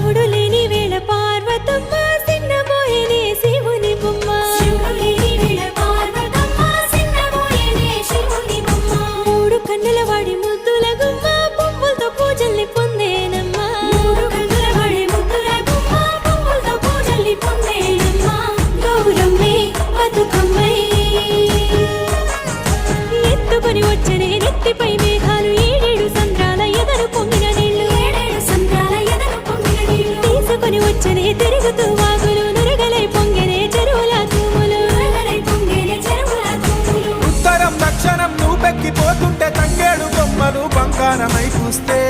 శివుడు లేని వేళ పార్వతమ్మ సిన్నబోయేనే శివుని బొమ్మ మూడు కన్నుల వాడి ముద్దుల గుమ్మ పువ్వులతో పూజల్ని పొందేనమ్మా గౌరమ్మే బతుకమ్మై ఎత్తుకొని వచ్చనే నెత్తిపై మేఘాలు ఏడేడు సంద్రాల ఎదరు పొంగిన నీళ్లు తీసుకొని వచ్చనే తిరుగుతూ వాగులు నురగలై పొంగెనే చెరువుల తూములు ఉత్తరం దక్షిణం నువ్వెక్కిపోతుంటే తంగేడు బొమ్మలు బంగారమై చూస్తే